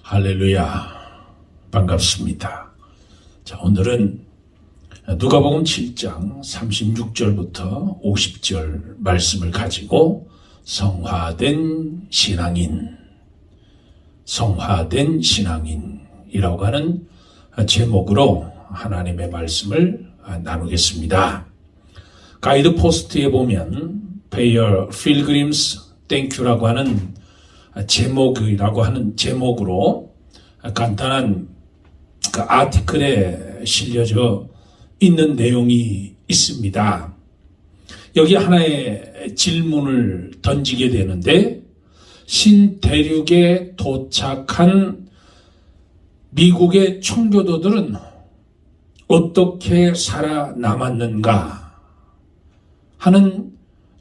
할렐루야, 반갑습니다. 자, 오늘은 누가복음 7장 36절부터 50절 말씀을 가지고 성화된 신앙인이라고 하는 제목으로 하나님의 말씀을 나누겠습니다. 가이드 포스트에 보면 Pay your pilgrims thank you라고 하는 제목으로 간단한 그 아티클에 실려져 있는 내용이 있습니다. 여기 하나의 질문을 던지게 되는데, 신대륙에 도착한 미국의 청교도들은 어떻게 살아남았는가 하는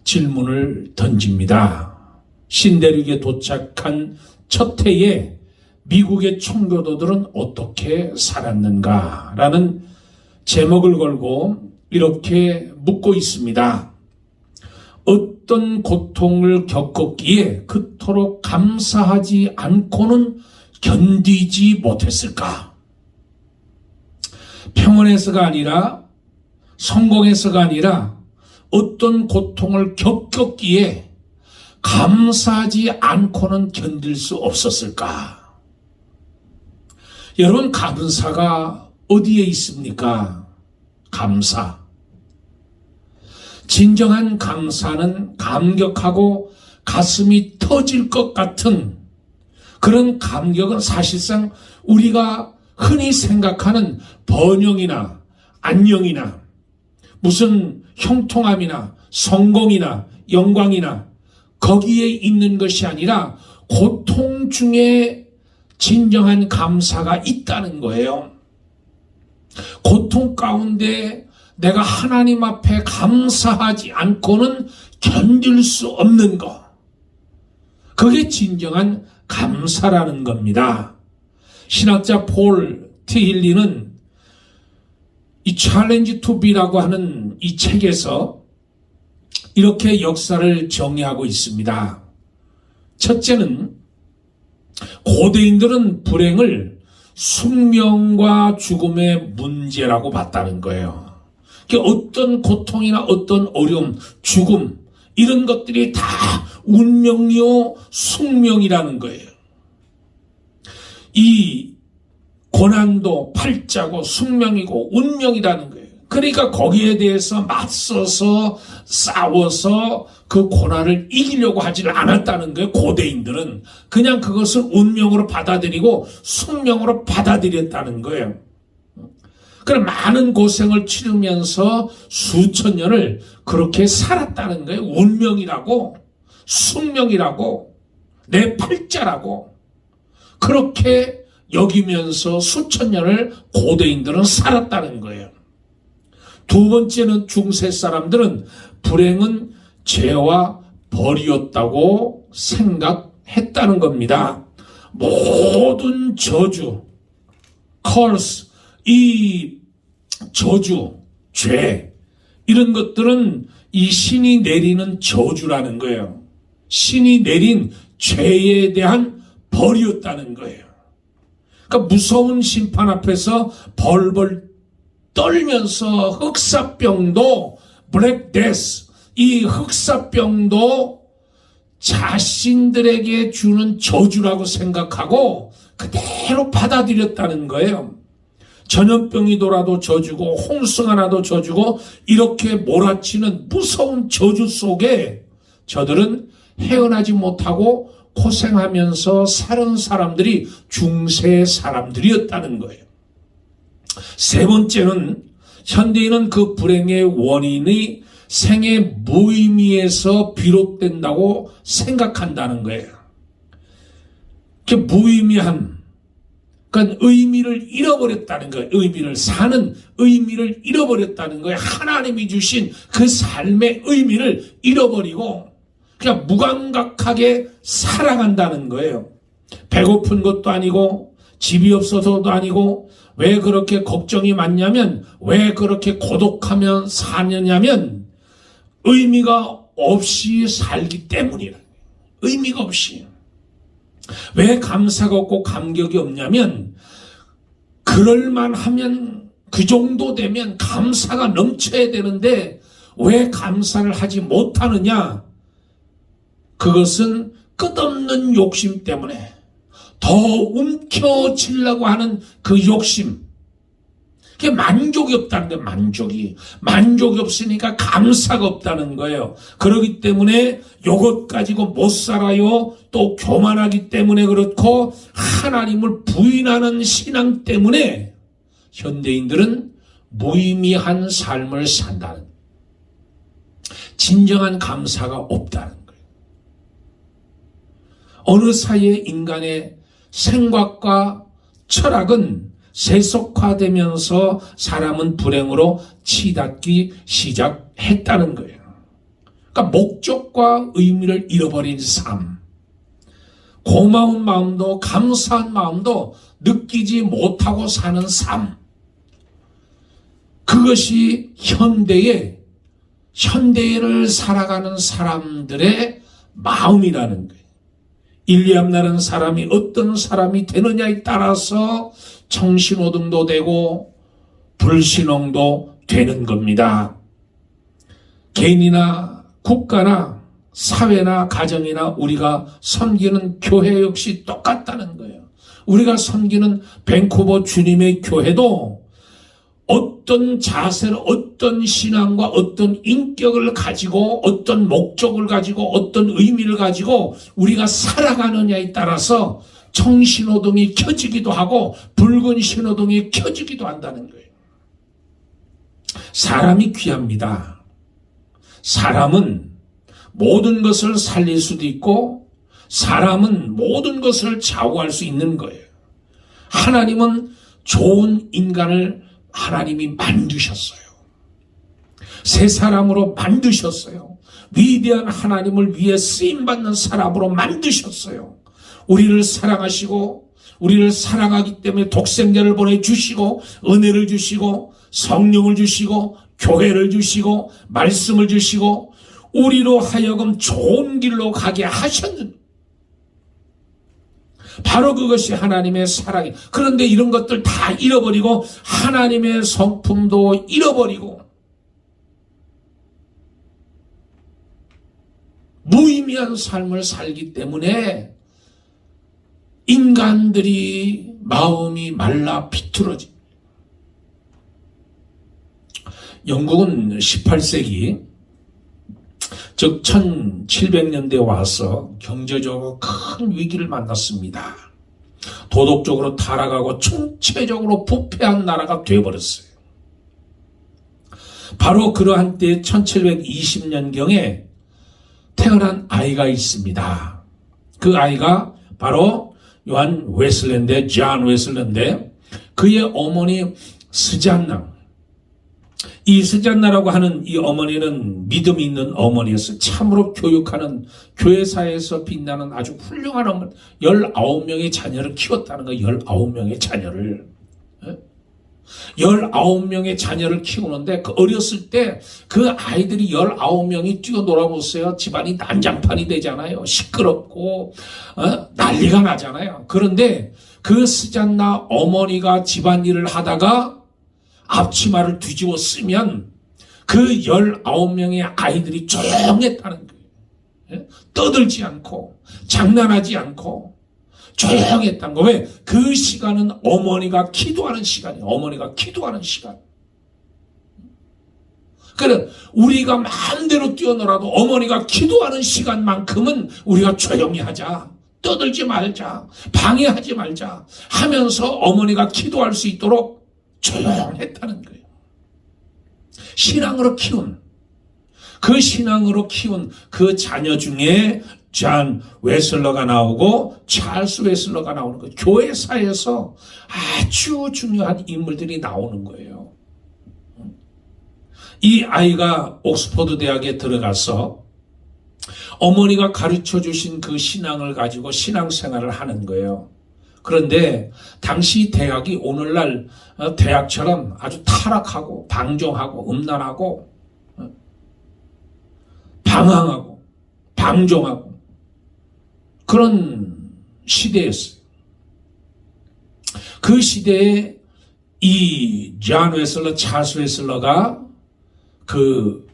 질문을 던집니다. 신대륙에 도착한 첫 해에 미국의 청교도들은 어떻게 살았는가라는 제목을 걸고 이렇게 묻고 있습니다. 어떤 고통을 겪었기에 그토록 감사하지 않고는 견디지 못했을까? 평온해서가 아니라, 성공해서가 아니라 어떤 고통을 겪었기에 감사하지 않고는 견딜 수 없었을까? 여러분, 감사가 어디에 있습니까? 감사. 진정한 감사는 감격하고 가슴이 터질 것 같은 그런 감격은 사실상 우리가 흔히 생각하는 번영이나 안녕이나 무슨 형통함이나 성공이나 영광이나 거기에 있는 것이 아니라 고통 중에 진정한 감사가 있다는 거예요. 고통 가운데 내가 하나님 앞에 감사하지 않고는 견딜 수 없는 것. 그게 진정한 감사라는 겁니다. 신학자 폴 티힐리는 이 챌린지 투 비라고 하는 이 책에서 이렇게 역사를 정의하고 있습니다. 첫째는 고대인들은 불행을 숙명과 죽음의 문제라고 봤다는 거예요. 어떤 고통이나 어떤 어려움, 죽음 이런 것들이 다 운명이요 숙명이라는 거예요. 이 고난도 팔자고 숙명이고 운명이라는 거예요. 그러니까 거기에 대해서 맞서서 싸워서 그 고난을 이기려고 하지를 않았다는 거예요. 고대인들은 그냥 그것을 운명으로 받아들이고 숙명으로 받아들였다는 거예요. 그럼 많은 고생을 치르면서 수천 년을 그렇게 살았다는 거예요. 운명이라고, 숙명이라고, 내 팔자라고 그렇게 여기면서 수천 년을 고대인들은 살았다는 거예요. 두 번째는 중세 사람들은 불행은 죄와 벌이었다고 생각했다는 겁니다. 모든 저주, curse, 이 저주, 죄 이런 것들은 이 신이 내리는 저주라는 거예요. 신이 내린 죄에 대한 벌이었다는 거예요. 그러니까 무서운 심판 앞에서 벌벌 떨면서 흑사병도 블랙 데스, 이 흑사병도 자신들에게 주는 저주라고 생각하고 그대로 받아들였다는 거예요. 전염병이 돌아도 저주고 홍수가 나도 저주고 이렇게 몰아치는 무서운 저주 속에 저들은 헤어나지 못하고 고생하면서 사는 사람들이 중세 사람들이었다는 거예요. 세 번째는 현대인은 그 불행의 원인이 생의 무의미에서 비롯된다고 생각한다는 거예요. 그 무의미함, 그러니까 의미를 잃어버렸다는 거예요. 의미를 사는 의미를 잃어버렸다는 거예요. 하나님이 주신 그 삶의 의미를 잃어버리고 그냥 무감각하게 살아간다는 거예요. 배고픈 것도 아니고 집이 없어서도 아니고 왜 그렇게 걱정이 많냐면 왜 그렇게 고독하면 사느냐면 의미가 없이 살기 때문이라. 의미가 없이. 왜 감사가 없고 감격이 없냐면, 그럴만하면 그 정도 되면 감사가 넘쳐야 되는데 왜 감사를 하지 못하느냐? 그것은 끝없는 욕심 때문에, 더 움켜쥐려고 하는 그 욕심, 그게 만족이 없다는 거예요. 만족이 없으니까 감사가 없다는 거예요. 그렇기 때문에 요것 가지고 못 살아요. 또 교만하기 때문에 그렇고, 하나님을 부인하는 신앙 때문에 현대인들은 무의미한 삶을 산다는, 진정한 감사가 없다는 거예요. 어느 사이에 인간의 생각과 철학은 세속화되면서 사람은 불행으로 치닫기 시작했다는 거예요. 그러니까 목적과 의미를 잃어버린 삶, 고마운 마음도 감사한 마음도 느끼지 못하고 사는 삶, 그것이 현대를 살아가는 사람들의 마음이라는 거예요. 일리암나라는 사람이 어떤 사람이 되느냐에 따라서 청신호등도 되고 불신앙도 되는 겁니다. 개인이나 국가나 사회나 가정이나 우리가 섬기는 교회 역시 똑같다는 거예요. 우리가 섬기는 밴쿠버 주님의 교회도 어떤 자세를, 어떤 신앙과 어떤 인격을 가지고, 어떤 목적을 가지고, 어떤 의미를 가지고 우리가 살아가느냐에 따라서 청신호등이 켜지기도 하고 붉은 신호등이 켜지기도 한다는 거예요. 사람이 귀합니다. 사람은 모든 것을 살릴 수도 있고, 사람은 모든 것을 좌우할 수 있는 거예요. 하나님은 좋은 인간을 하나님이 만드셨어요. 새 사람으로 만드셨어요. 위대한 하나님을 위해 쓰임받는 사람으로 만드셨어요. 우리를 사랑하시고, 우리를 사랑하기 때문에 독생자를 보내주시고, 은혜를 주시고, 성령을 주시고, 교회를 주시고, 말씀을 주시고, 우리로 하여금 좋은 길로 가게 하셨는데, 바로 그것이 하나님의 사랑이. 그런데 이런 것들 다 잃어버리고 하나님의 성품도 잃어버리고 무의미한 삶을 살기 때문에 인간들이 마음이 말라 비틀어집니다. 영국은 18세기 즉 1700년대에 와서 경제적으로 큰 위기를 만났습니다. 도덕적으로 타락하고 총체적으로 부패한 나라가 되어버렸어요. 바로 그러한 때 1720년경에 태어난 아이가 있습니다. 그 아이가 바로 존 웨슬레인데 그의 어머니 스잔나, 이 스잔나라고 하는 이 어머니는 믿음이 있는 어머니였어요. 참으로 교육하는, 교회사에서 빛나는 아주 훌륭한 어머니, 19명의 자녀를 키웠다는 거예요. 19명의 자녀를. 19명의 자녀를 키우는데 그 어렸을 때 그 아이들이 19명이 뛰어놀아보세요. 집안이 난장판이 되잖아요. 시끄럽고 난리가 나잖아요. 그런데 그 스잔나 어머니가 집안일을 하다가 앞치마를 뒤집어 쓰면 그 19명의 아이들이 조용했다는 거예요. 떠들지 않고 장난하지 않고 조용했다는 거예요. 왜? 그 시간은 어머니가 기도하는 시간이에요. 어머니가 기도하는 시간. 그래, 우리가 마음대로 뛰어놀아도 어머니가 기도하는 시간만큼은 우리가 조용히 하자. 떠들지 말자. 방해하지 말자. 하면서 어머니가 기도할 수 있도록 조용했다는 거예요. 신앙으로 키운 그 자녀 중에 존 웨슬러가 나오고 찰스 웨슬러가 나오는 거예요. 교회사에서 아주 중요한 인물들이 나오는 거예요. 이 아이가 옥스퍼드 대학에 들어가서 어머니가 가르쳐 주신 그 신앙을 가지고 신앙생활을 하는 거예요. 그런데 당시 대학이 오늘날 대학처럼 아주 타락하고 방종하고 음란하고 방황하고 방종하고 그런 시대였어요. 그 시대에 이 존 웨슬러, 찰스 웨슬러가 그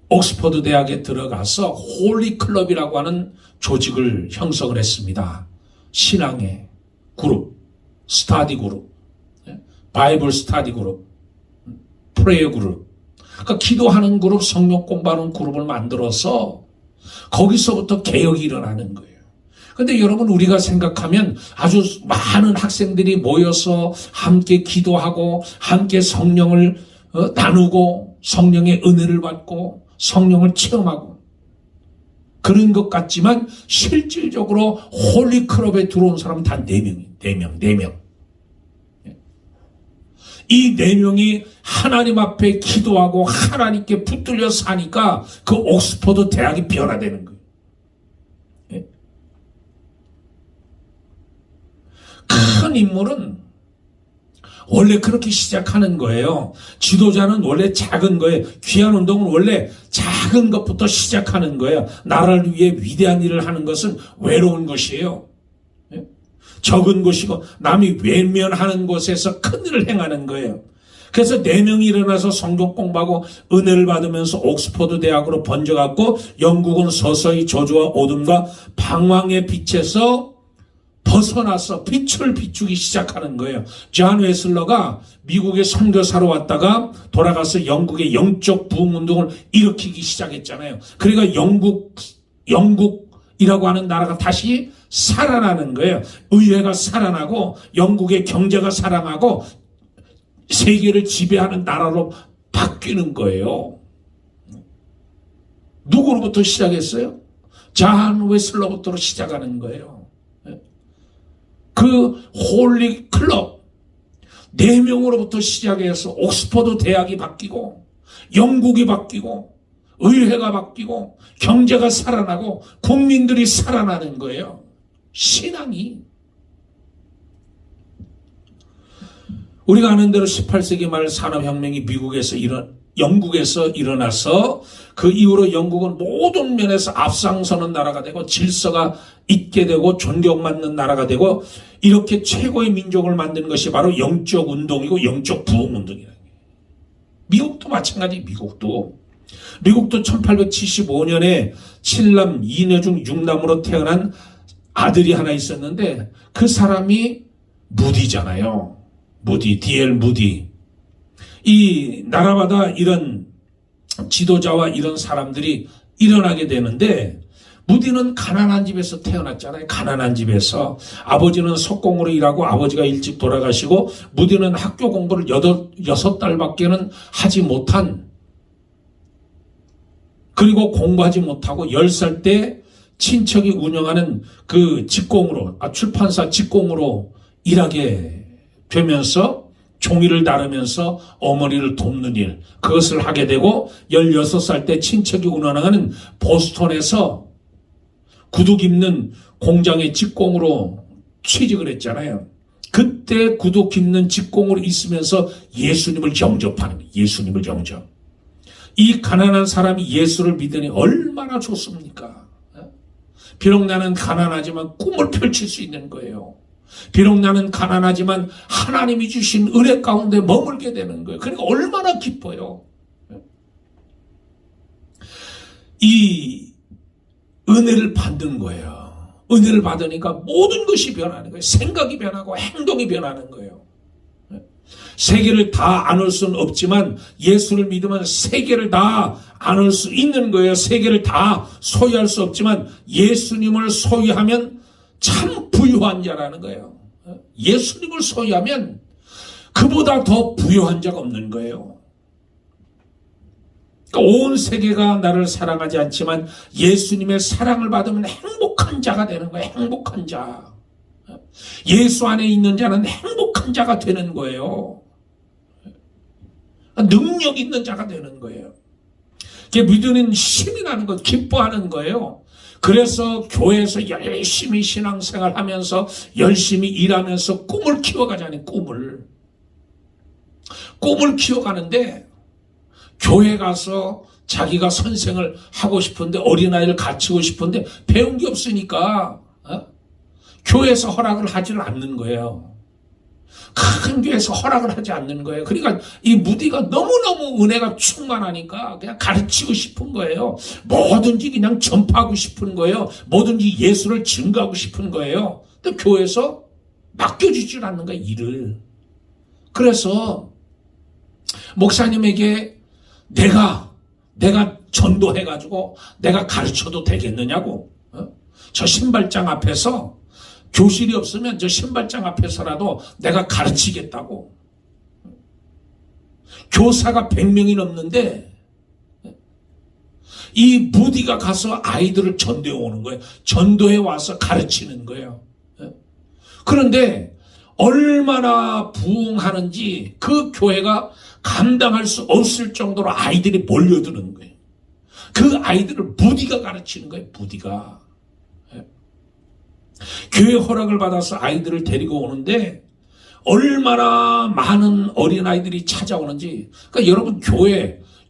옥스퍼드 대학에 들어가서 홀리 클럽이라고 하는 조직을 형성을 했습니다. 신앙의 그룹, 스타디 그룹, 바이블 스타디 그룹, 프레이어 그룹. 그러니까 기도하는 그룹, 성경 공부하는 그룹을 만들어서 거기서부터 개혁이 일어나는 거예요. 근데 여러분, 우리가 생각하면 아주 많은 학생들이 모여서 함께 기도하고 함께 성령을 나누고 성령의 은혜를 받고 성령을 체험하고 그런 것 같지만 실질적으로 홀리클럽에 들어온 사람은 단 4명. 이 4명이 하나님 앞에 기도하고 하나님께 붙들려 사니까 그 옥스퍼드 대학이 변화되는 거예요. 큰 인물은 원래 그렇게 시작하는 거예요. 지도자는 원래 작은 거예요. 귀한 운동은 원래 작은 것부터 시작하는 거예요. 나라를 위해 위대한 일을 하는 것은 외로운 것이에요. 적은 곳이고 남이 외면하는 곳에서 큰 일을 행하는 거예요. 그래서 4명이 일어나서 성경 공부하고 은혜를 받으면서 옥스퍼드 대학으로 번져갔고 영국은 서서히 저주와 어둠과 방황의 빛에서 벗어나서 빛을 비추기 시작하는 거예요. 존 웨슬러가 미국에 선교사로 왔다가 돌아가서 영국의 영적 부흥 운동을 일으키기 시작했잖아요. 그러니까 영국이라고 하는 나라가 다시 살아나는 거예요. 의회가 살아나고 영국의 경제가 살아나고 세계를 지배하는 나라로 바뀌는 거예요. 누구로부터 시작했어요? 존 웨슬러부터 시작하는 거예요. 그 홀리 클럽 4명으로부터 시작해서 옥스퍼드 대학이 바뀌고 영국이 바뀌고 의회가 바뀌고 경제가 살아나고 국민들이 살아나는 거예요. 신앙이. 우리가 아는 대로 18세기 말 산업혁명이 영국에서 일어나서 그 이후로 영국은 모든 면에서 앞장서는 나라가 되고 질서가 있게 되고 존경받는 나라가 되고 이렇게 최고의 민족을 만드는 것이 바로 영적 운동이고 영적 부흥 운동이라는 거예요. 미국도 마찬가지. 미국도 1875년에 7남 2녀 중 6남으로 태어난 아들이 하나 있었는데 그 사람이 무디잖아요. D.L. 무디. 이 나라마다 이런 지도자와 이런 사람들이 일어나게 되는데 무디는 가난한 집에서 태어났잖아요. 가난한 집에서 아버지는 석공으로 일하고 아버지가 일찍 돌아가시고 무디는 학교 공부를 6달밖에는 하지 못한, 그리고 공부하지 못하고 10살 때 친척이 운영하는 그 직공으로, 출판사 직공으로 일하게 되면서 종이를 다루면서 어머니를 돕는 일, 그것을 하게 되고 16살 때 친척이 운영하는 보스턴에서 구두 깁는 공장의 직공으로 취직을 했잖아요. 그때 구두 깁는 직공으로 있으면서 예수님을 영접하는 거예요. 예수님을 영접. 이 가난한 사람이 예수를 믿으니 얼마나 좋습니까? 비록 나는 가난하지만 꿈을 펼칠 수 있는 거예요. 비록 나는 가난하지만 하나님이 주신 은혜 가운데 머물게 되는 거예요. 그러니까 얼마나 기뻐요. 이 은혜를 받는 거예요. 은혜를 받으니까 모든 것이 변하는 거예요. 생각이 변하고 행동이 변하는 거예요. 세계를 다 안을 수는 없지만 예수를 믿으면 세계를 다 안을 수 있는 거예요. 세계를 다 소유할 수 없지만 예수님을 소유하면 참 부유한 자라는 거예요. 예수님을 소유하면 그보다 더 부유한 자가 없는 거예요. 온 세계가 나를 사랑하지 않지만 예수님의 사랑을 받으면 행복한 자가 되는 거예요. 행복한 자. 예수 안에 있는 자는 행복한 자가 되는 거예요. 능력 있는 자가 되는 거예요. 믿음은 힘이 나는 거, 기뻐하는 거예요. 그래서 교회에서 열심히 신앙생활 하면서 열심히 일하면서 꿈을 키워가자니 꿈을 키워가는데 교회 가서 자기가 선생을 하고 싶은데 어린아이를 가르치고 싶은데 배운 게 없으니까 교회에서 허락을 하지는 않는 거예요. 큰 교회에서 허락을 하지 않는 거예요. 그러니까 이 무디가 너무너무 은혜가 충만하니까 그냥 가르치고 싶은 거예요. 뭐든지 그냥 전파하고 싶은 거예요. 뭐든지 예수를 증거하고 싶은 거예요. 근데 교회에서 맡겨주질 않는 거예요, 일을. 그래서 목사님에게 내가 전도해가지고 내가 가르쳐도 되겠느냐고. 저 신발장 앞에서 교실이 없으면 저 신발장 앞에서라도 내가 가르치겠다고. 교사가 100명이 넘는데 이 무디가 가서 아이들을 전도해 오는 거예요. 전도해 와서 가르치는 거예요. 그런데 얼마나 부흥하는지 그 교회가 감당할 수 없을 정도로 아이들이 몰려드는 거예요. 그 아이들을 무디가 가르치는 거예요. 무디가. 교회 허락을 받아서 아이들을 데리고 오는데 얼마나 많은 어린아이들이 찾아오는지. 그러니까 여러분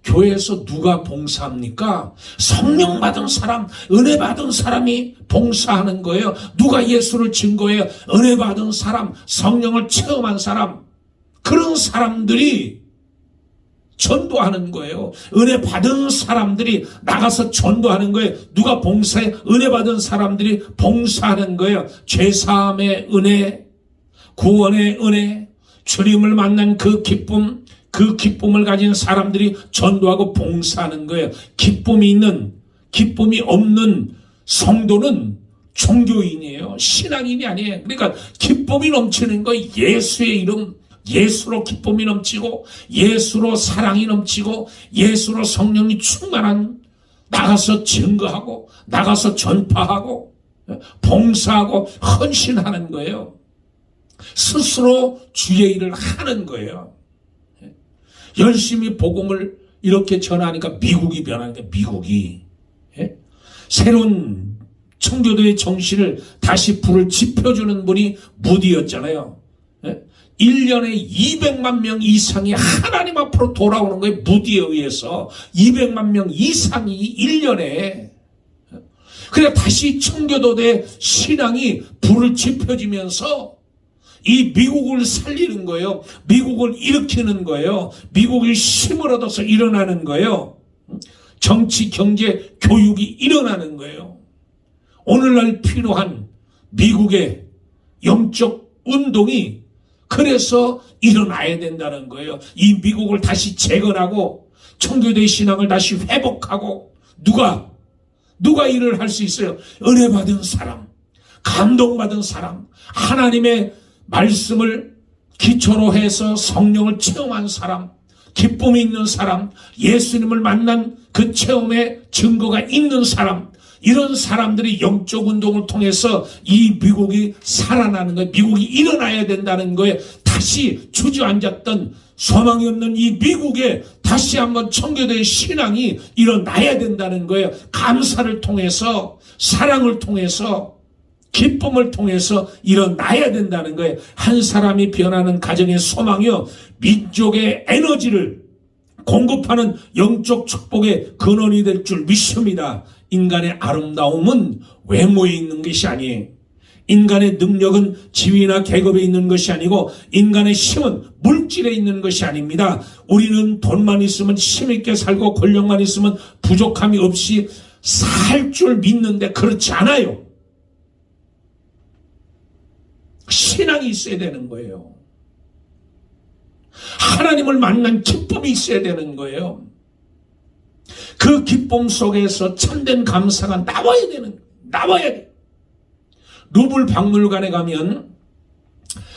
교회에서 누가 봉사합니까? 성령 받은 사람, 은혜 받은 사람이 봉사하는 거예요. 누가 예수를 증거해요? 은혜 받은 사람, 성령을 체험한 사람, 그런 사람들이 전도하는 거예요. 은혜 받은 사람들이 나가서 전도하는 거예요. 누가 봉사해? 은혜 받은 사람들이 봉사하는 거예요. 죄사함의 은혜, 구원의 은혜, 주님을 만난 그 기쁨을 가진 사람들이 전도하고 봉사하는 거예요. 기쁨이 없는 성도는 종교인이에요. 신앙인이 아니에요. 그러니까 기쁨이 넘치는 거, 예수의 이름, 예수로 기쁨이 넘치고 예수로 사랑이 넘치고 예수로 성령이 충만한, 나가서 증거하고 나가서 전파하고 봉사하고 헌신하는 거예요. 스스로 주의 일을 하는 거예요. 열심히 복음을 이렇게 전하니까 미국이 변하니까 미국이 새로운 청교도의 정신을 다시 불을 지펴주는 분이 무디였잖아요. 1년에 200만 명 이상이 하나님 앞으로 돌아오는 거예요. 무디에 의해서 200만 명 이상이 1년에. 그래 다시 청교도의 신앙이 불을 지펴지면서 이 미국을 살리는 거예요. 미국을 일으키는 거예요. 미국이 힘을 얻어서 일어나는 거예요. 정치, 경제, 교육이 일어나는 거예요. 오늘날 필요한 미국의 영적 운동이 그래서 일어나야 된다는 거예요. 이 미국을 다시 재건하고 청교도의 신앙을 다시 회복하고 누가 일을 할 수 있어요? 은혜 받은 사람, 감동받은 사람, 하나님의 말씀을 기초로 해서 성령을 체험한 사람, 기쁨이 있는 사람, 예수님을 만난 그 체험의 증거가 있는 사람, 이런 사람들이 영적 운동을 통해서 이 미국이 살아나는 거예요. 미국이 일어나야 된다는 거예요. 다시 주저앉았던 소망이 없는 이 미국에 다시 한번 청교도의 신앙이 일어나야 된다는 거예요. 감사를 통해서, 사랑을 통해서, 기쁨을 통해서 일어나야 된다는 거예요. 한 사람이 변하는 가정의 소망이요, 민족의 에너지를 공급하는 영적 축복의 근원이 될 줄 믿습니다. 인간의 아름다움은 외모에 있는 것이 아니에요. 인간의 능력은 지위나 계급에 있는 것이 아니고 인간의 힘은 물질에 있는 것이 아닙니다. 우리는 돈만 있으면 힘있게 살고 권력만 있으면 부족함이 없이 살 줄 믿는데 그렇지 않아요. 신앙이 있어야 되는 거예요. 하나님을 만난 기쁨이 있어야 되는 거예요. 그 기쁨 속에서 참된 감사가 나와야 돼. 루블 박물관에 가면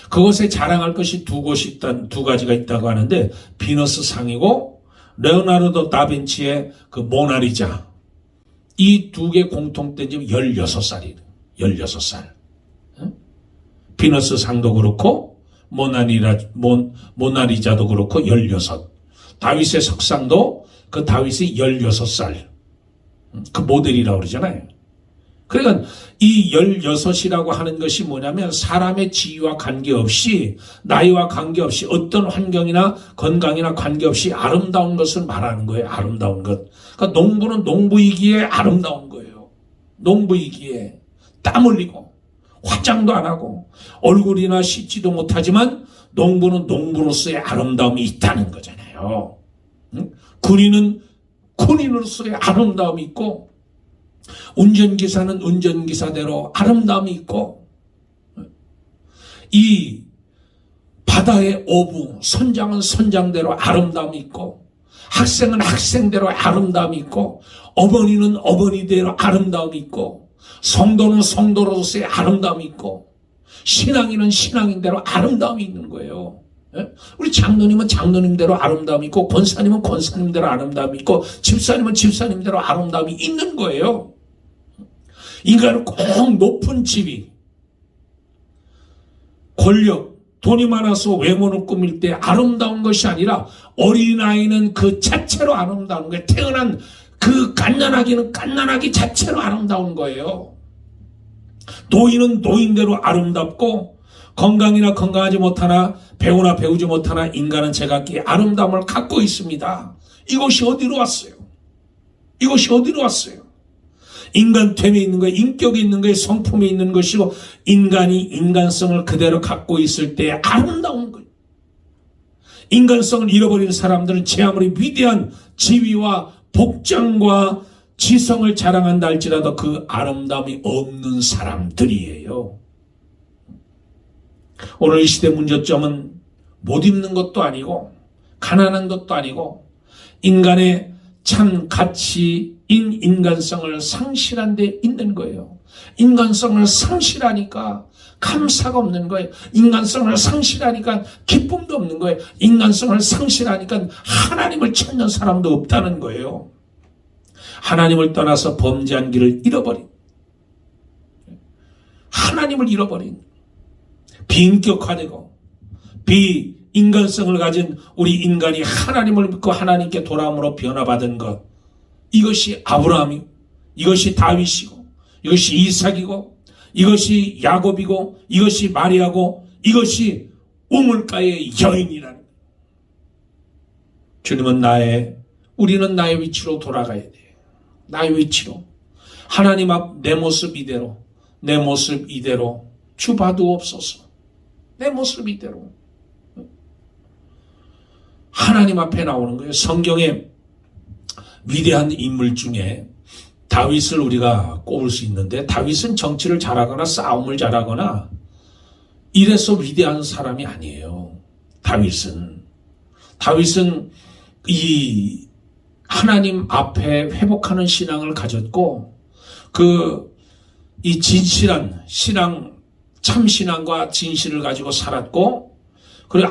그곳에 자랑할 것이 두 가지가 있다고 하는데, 비너스 상이고 레오나르도 다빈치의 그 모나리자. 이 두 개 공통된 점이 16살이에요. 16살. 비너스 상도 그렇고 모나리자도 그렇고 16. 다윗의 석상도 그 다윗이 16살. 그 모델이라고 그러잖아요. 그러니까 이 16이라고 하는 것이 뭐냐면 사람의 지위와 관계없이, 나이와 관계없이, 어떤 환경이나 건강이나 관계없이 아름다운 것을 말하는 거예요. 아름다운 것. 그러니까 농부는 농부이기에 아름다운 거예요. 농부이기에 땀 흘리고 화장도 안 하고 얼굴이나 씻지도 못하지만 농부는 농부로서의 아름다움이 있다는 거잖아요. 응? 군인은 군인으로서의 아름다움이 있고 운전기사는 운전기사대로 아름다움이 있고 이 바다의 어부, 선장은 선장대로 아름다움이 있고 학생은 학생대로 아름다움이 있고 어머니는 어머니대로 아름다움이 있고 성도는 성도로서의 아름다움이 있고 신앙인은 신앙인대로 아름다움이 있는 거예요. 우리 장로님은 장로님대로 아름다움이 있고 권사님은 권사님대로 아름다움이 있고 집사님은 집사님대로 아름다움이 있는 거예요. 인간은 꼭 높은 지위, 권력, 돈이 많아서 외모를 꾸밀 때 아름다운 것이 아니라 어린아이는 그 자체로 아름다운 거예요. 태어난 그 갓난아기는 갓난아기 자체로 아름다운 거예요. 노인은 노인대로 아름답고 건강이나 건강하지 못하나 배우나 배우지 못하나 인간은 제각기 아름다움을 갖고 있습니다. 이것이 어디로 왔어요? 이것이 어디로 왔어요? 인간됨에 있는 거예요. 인격이 있는 거예요. 성품이 있는 것이고 인간이 인간성을 그대로 갖고 있을 때 아름다운 거예요. 인간성을 잃어버린 사람들은 제 아무리 위대한 지위와 복장과 지성을 자랑한다 할지라도 그 아름다움이 없는 사람들이에요. 오늘 이 시대 문제점은 못 입는 것도 아니고 가난한 것도 아니고 인간의 참 가치인 인간성을 상실한 데 있는 거예요. 인간성을 상실하니까 감사가 없는 거예요. 인간성을 상실하니까 기쁨도 없는 거예요. 인간성을 상실하니까 하나님을 찾는 사람도 없다는 거예요. 하나님을 떠나서 범죄한 길을 잃어버린, 하나님을 잃어버린, 비인격화되고 비인간성을 가진 우리 인간이 하나님을 믿고 하나님께 돌아옴으로 변화받은 것, 이것이 아브라함이, 이것이 다윗이고, 이것이 이삭이고, 이것이 야곱이고, 이것이 마리아고, 이것이 우물가의 여인이라는 거예요. 주님은 우리는 나의 위치로 돌아가야 돼요. 나의 위치로. 하나님 앞 내 모습 이대로, 내 모습 이대로 주 봐두옵소서. 내 모습 이대로. 하나님 앞에 나오는 거예요. 성경에 위대한 인물 중에 다윗을 우리가 꼽을 수 있는데, 다윗은 정치를 잘하거나 싸움을 잘하거나 이래서 위대한 사람이 아니에요. 다윗은 이 하나님 앞에 회복하는 신앙을 가졌고, 이 진실한 신앙, 참 신앙과 진실을 가지고 살았고, 그리고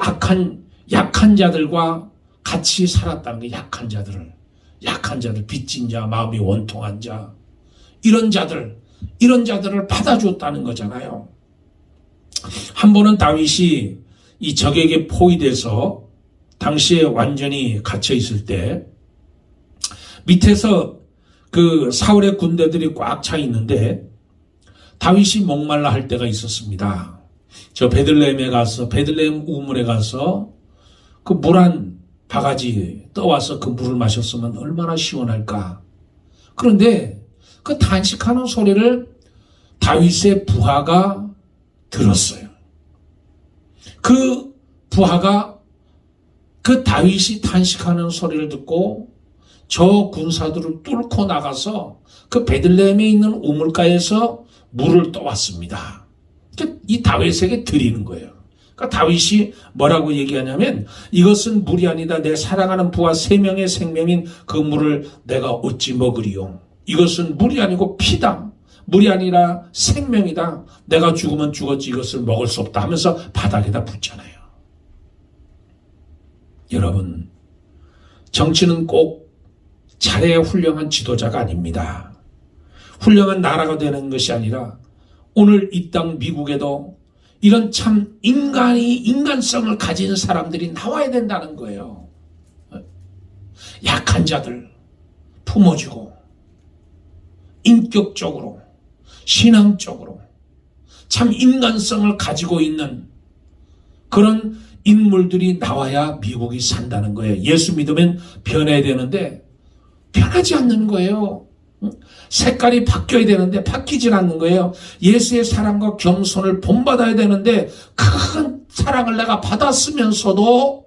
약한 자들과 같이 살았다는 게, 약한 자들, 빚진 자, 마음이 원통한 자, 이런 자들을 받아줬다는 거잖아요. 한 번은 다윗이 이 적에게 포위돼서 당시에 완전히 갇혀 있을 때 밑에서 그 사울의 군대들이 꽉 차 있는데 다윗이 목말라 할 때가 있었습니다. 저 베들레헴 우물에 가서 그 물 한 바가지 떠와서 그 물을 마셨으면 얼마나 시원할까. 그런데 그 단식하는 소리를 다윗의 부하가 들었어요. 그 부하가 그 다윗이 단식하는 소리를 듣고 저 군사들을 뚫고 나가서 그 베들레헴에 있는 우물가에서 물을 떠왔습니다. 이 다윗에게 드리는 거예요. 그러니까 다윗이 뭐라고 얘기하냐면, 이것은 물이 아니다. 내 사랑하는 부하 3명의 생명인 그 물을 내가 어찌 먹으리요. 이것은 물이 아니고 피다. 물이 아니라 생명이다. 내가 죽으면 죽었지 이것을 먹을 수 없다 하면서 바닥에다 붓잖아요. 여러분, 정치는 꼭 잘해야 훌륭한 지도자가 아닙니다. 훌륭한 나라가 되는 것이 아니라 오늘 이 땅 미국에도 이런 참 인간성을 가진 사람들이 나와야 된다는 거예요. 약한 자들 품어주고 인격적으로, 신앙적으로 참 인간성을 가지고 있는 그런 인물들이 나와야 미국이 산다는 거예요. 예수 믿으면 변해야 되는데 변하지 않는 거예요. 색깔이 바뀌어야 되는데 바뀌질 않는 거예요. 예수의 사랑과 겸손을 본받아야 되는데 큰 사랑을 내가 받았으면서도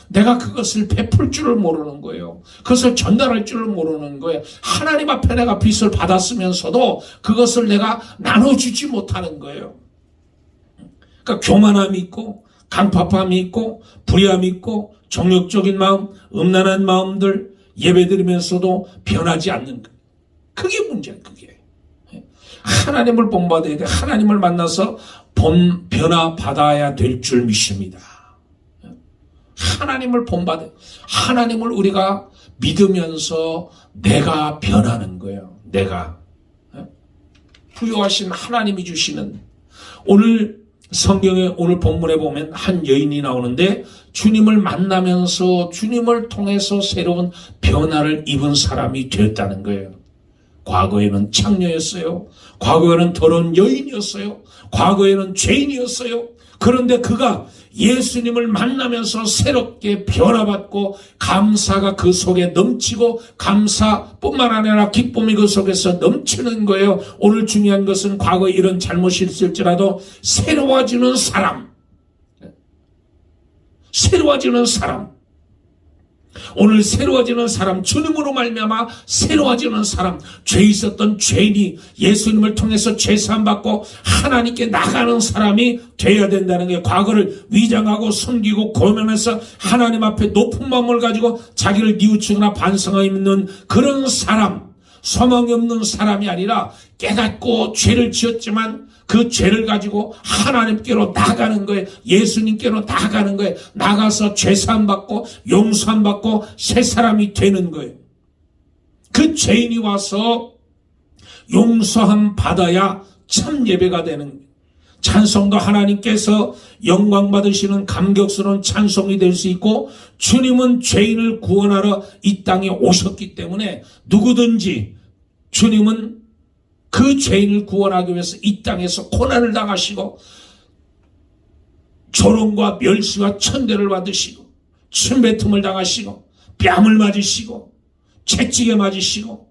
내가 그것을 베풀 줄을 모르는 거예요. 그것을 전달할 줄을 모르는 거예요. 하나님 앞에 내가 빚을 받았으면서도 그것을 내가 나눠주지 못하는 거예요. 그러니까 교만함이 있고 강팍함이 있고 불의함이 있고 정욕적인 마음, 음란한 마음들 예배드리면서도 변하지 않는 거예요. 그게 문제야, 그게. 하나님을 본받아야 돼. 하나님을 만나서 변화받아야 될 줄 믿습니다. 하나님을 본받아. 하나님을 우리가 믿으면서 내가 변하는 거예요. 내가. 부유하신 하나님이 주시는. 오늘 성경에 오늘 본문에 보면 한 여인이 나오는데 주님을 만나면서 주님을 통해서 새로운 변화를 입은 사람이 되었다는 거예요. 과거에는 창녀였어요. 과거에는 더러운 여인이었어요. 과거에는 죄인이었어요. 그런데 그가 예수님을 만나면서 새롭게 변화받고 감사가 그 속에 넘치고 감사뿐만 아니라 기쁨이 그 속에서 넘치는 거예요. 오늘 중요한 것은 과거에 이런 잘못이 있을지라도 새로워지는 사람. 새로워지는 사람. 오늘 새로워지는 사람, 주님으로 말미암아 새로워지는 사람, 죄 있었던 죄인이 예수님을 통해서 죄사함 받고 하나님께 나가는 사람이 되어야 된다는 게, 과거를 위장하고 숨기고 고면해서 하나님 앞에 높은 마음을 가지고 자기를 뉘우치거나 반성하는 그런 사람, 소망이 없는 사람이 아니라 깨닫고 죄를 지었지만 그 죄를 가지고 하나님께로 나가는 거예요. 예수님께로 나가는 거예요. 나가서 죄사함 받고 용서함 받고 새 사람이 되는 거예요. 그 죄인이 와서 용서함 받아야 참 예배가 되는 거예요. 찬송도 하나님께서 영광 받으시는 감격스러운 찬송이 될 수 있고, 주님은 죄인을 구원하러 이 땅에 오셨기 때문에 누구든지 주님은 그 죄인을 구원하기 위해서 이 땅에서 고난을 당하시고 조롱과 멸시와 천대를 받으시고 침뱉음을 당하시고 뺨을 맞으시고 채찍에 맞으시고,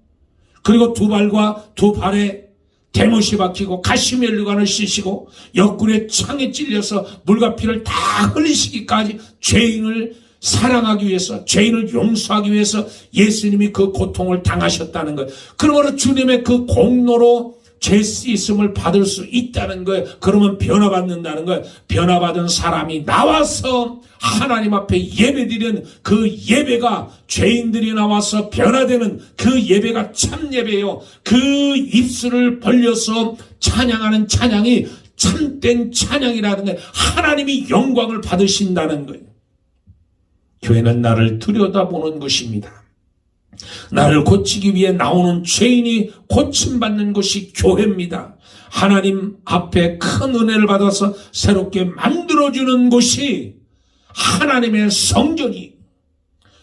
그리고 두 발과 두 발에 대못이 박히고 가시멜류관을 씌시고 옆구리에 창에 찔려서 물과 피를 다 흘리시기까지 죄인을 사랑하기 위해서, 죄인을 용서하기 위해서 예수님이 그 고통을 당하셨다는 거예요. 그러므로 주님의 그 공로로 죄 씻음을 받을 수 있다는 거예요. 그러면 변화받는다는 거예요. 변화받은 사람이 나와서 하나님 앞에 예배드리는 그 예배가, 죄인들이 나와서 변화되는 그 예배가 참 예배예요. 그 입술을 벌려서 찬양하는 찬양이 참된 찬양이라는 거예요. 하나님이 영광을 받으신다는 거예요. 교회는 나를 들여다보는 것입니다. 나를 고치기 위해 나오는 죄인이 고침받는 것이 교회입니다. 하나님 앞에 큰 은혜를 받아서 새롭게 만들어주는 곳이 하나님의 성전이.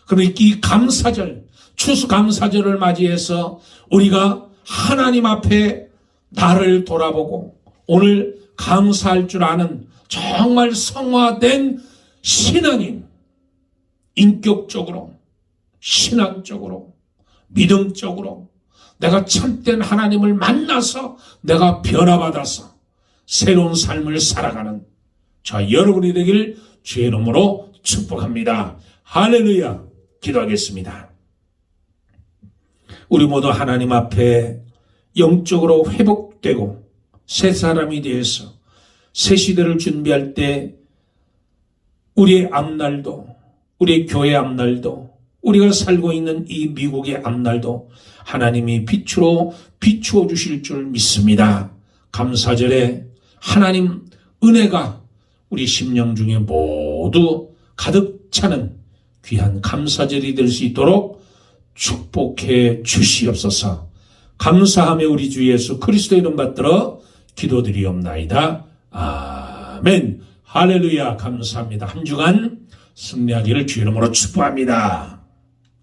그러니 이 감사절, 추수감사절을 맞이해서 우리가 하나님 앞에 나를 돌아보고 오늘 감사할 줄 아는 정말 성화된 신앙인, 인격적으로, 신앙적으로, 믿음적으로 내가 참된 하나님을 만나서 내가 변화받아서 새로운 삶을 살아가는 저 여러분이 되길 주의 이름으로 축복합니다. 할렐루야. 기도하겠습니다. 우리 모두 하나님 앞에 영적으로 회복되고 새 사람이 되어서 새 시대를 준비할 때 우리의 앞날도, 우리의 교회 앞날도, 우리가 살고 있는 이 미국의 앞날도 하나님이 빛으로 비추어 주실 줄 믿습니다. 감사절에 하나님 은혜가 우리 심령 중에 모두 가득 차는 귀한 감사절이 될 수 있도록 축복해 주시옵소서. 감사하며 우리 주 예수 그리스도 이름 받들어 기도드리옵나이다. 아멘. 할렐루야. 감사합니다. 한 주간 승리하기를 주 이름으로 축복합니다.